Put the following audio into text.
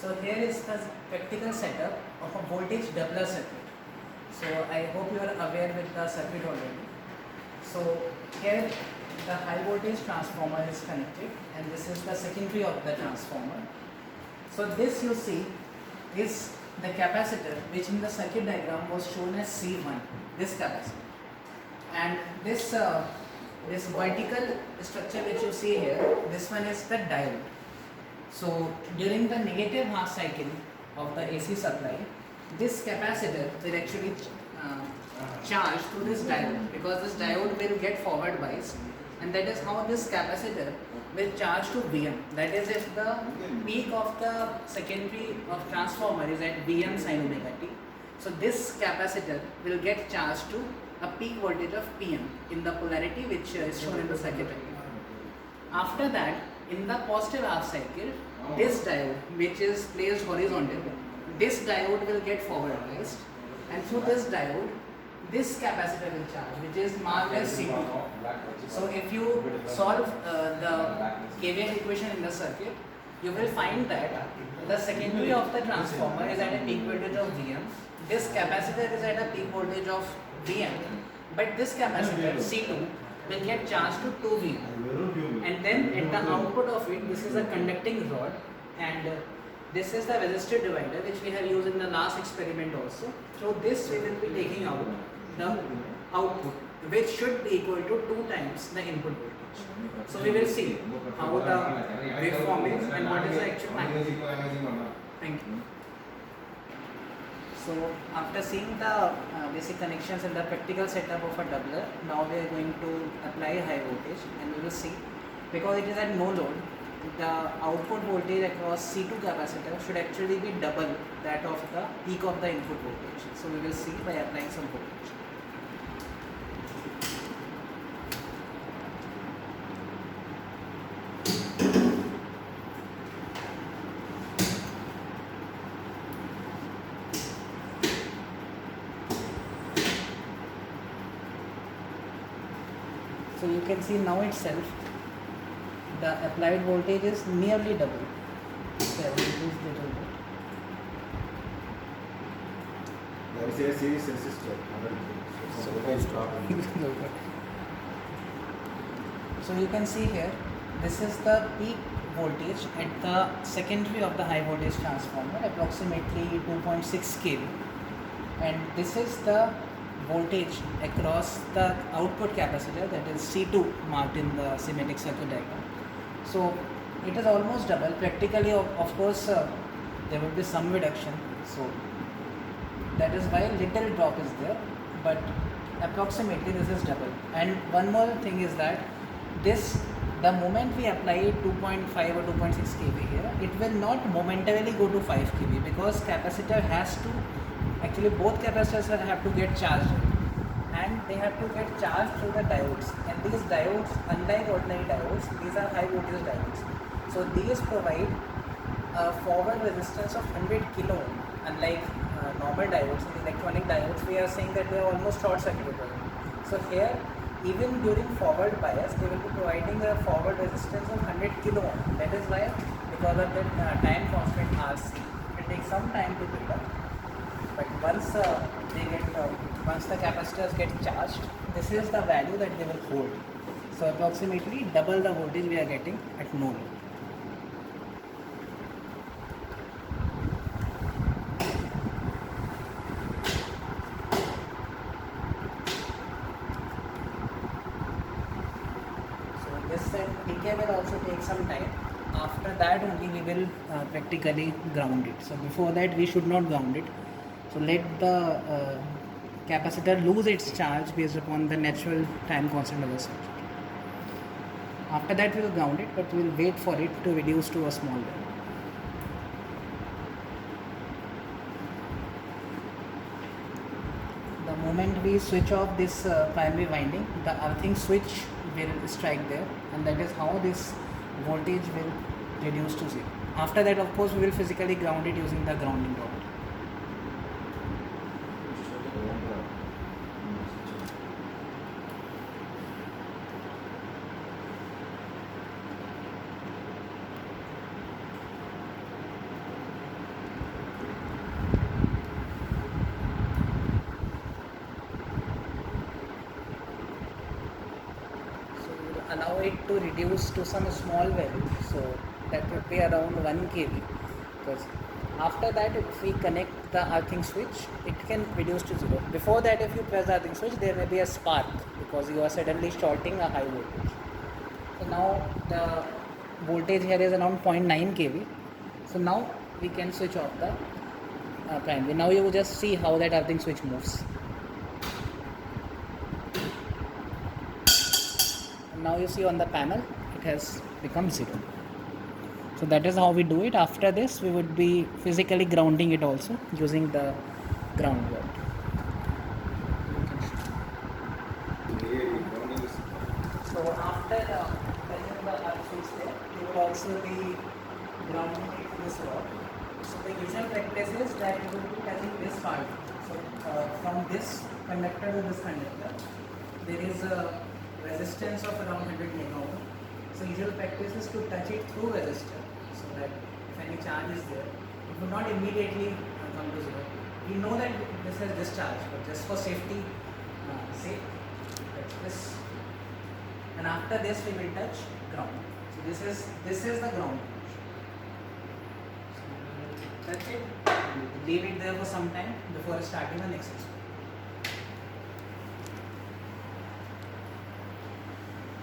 So here is the practical setup of a voltage doubler circuit. So I hope you are aware with the circuit already. So here the high voltage transformer is connected and this is the secondary of the transformer. So this you see is the capacitor which in the circuit diagram was shown as C1, this capacitor. And this vertical structure which you see here, this one is the diode. So during the negative half cycle of the AC supply, this capacitor will actually charge to this diode, because this diode will get forward biased, and that is how this capacitor will charge to Vm. That is, if the peak of the secondary of transformer is at Vm sin omega t, so this capacitor will get charged to a peak voltage of Pm in the polarity which is shown in the circuit diagram. After that, in the positive half cycle, this diode which is placed horizontally, this diode will get forward biased, and through this diode, this capacitor will charge, which is marked as C2. So if you solve the KVL equation in the circuit, you will find that the secondary of the transformer is at a peak voltage of Vm, this capacitor is at a peak voltage of Vm, but this capacitor C2 will get charged to 2 Vm, and then at the output of it, this is a conducting rod, and this is the resistor divider which we have used in the last experiment also. So this we will be taking out the output, which should be equal to 2 times the input voltage. So we will see how the waveform is and what is the actual magnitude. Thank you. So after seeing the basic connections and the practical setup of a doubler, now we are going to apply high voltage, and we will see, because it is at no load, the output voltage across C2 capacitor should actually be double that of the peak of the input voltage. So we will see by applying some voltage. So you can see now itself the applied voltage is nearly double. So I will increase little bit. There is a series resistor. So you can see here, this is the peak voltage at the secondary of the high voltage transformer, approximately 2.6 kV, and this is the voltage across the output capacitor, that is C2 marked in the schematic circuit diagram. So it is almost double. Practically, of course, there will be some reduction. So that is why little drop is there, but approximately this is double. And one more thing is that this, the moment we apply 2.5 or 2.6 kV here, it will not momentarily go to 5 kV, because capacitor has to, actually both capacitors have to get charged, and they have to get charged through the diodes, and these diodes, unlike ordinary diodes, these are high voltage diodes. So these provide a forward resistance of 100 kilo ohm, unlike normal diodes. In electronic diodes, we are saying that they are almost short circuited. So here, even during forward bias, they will be providing a forward resistance of 100 kilo ohm. That is why, because of the time constant RC, it will take some time to build up. But once once the capacitors get charged, this is the value that they will hold. So approximately double the voltage we are getting at no load. So this PK will also take some time. After that only we will practically ground it. So before that we should not ground it. So let the capacitor lose its charge based upon the natural time constant of the circuit. After that we will ground it, but we will wait for it to reduce to a small value. The moment we switch off this primary winding, the earthing switch will strike there, and that is how this voltage will reduce to 0. After that, of course, we will physically ground it using the grounding rod. allow it to reduce to some small value, so that would be around 1 kV, because after that if we connect the earthing switch, it can reduce to 0. Before that, if you press the earthing switch, there may be a spark because you are suddenly shorting a high voltage. So now the voltage here is around 0.9 kV. So now we can switch off the primary. Now you will just see how that earthing switch moves. And now you see on the panel it has become 0. So that is how we do it. After this, we would be physically grounding it also using the ground word. Here, grounding is So after touching the earth switch there, we will also be grounding it to this rod. So the usual practice is that we will be touching this part. So from this conductor to this conductor, there is a resistance of around 100 megaohm. So usual practice is to touch it through resistor, so that if any charge is there, it will not immediately come to 0. We know that this has discharge, but just for safety sake, touch this. And after this we will touch ground. So this is the ground. So touch it, leave it there for some time before starting the next experiment.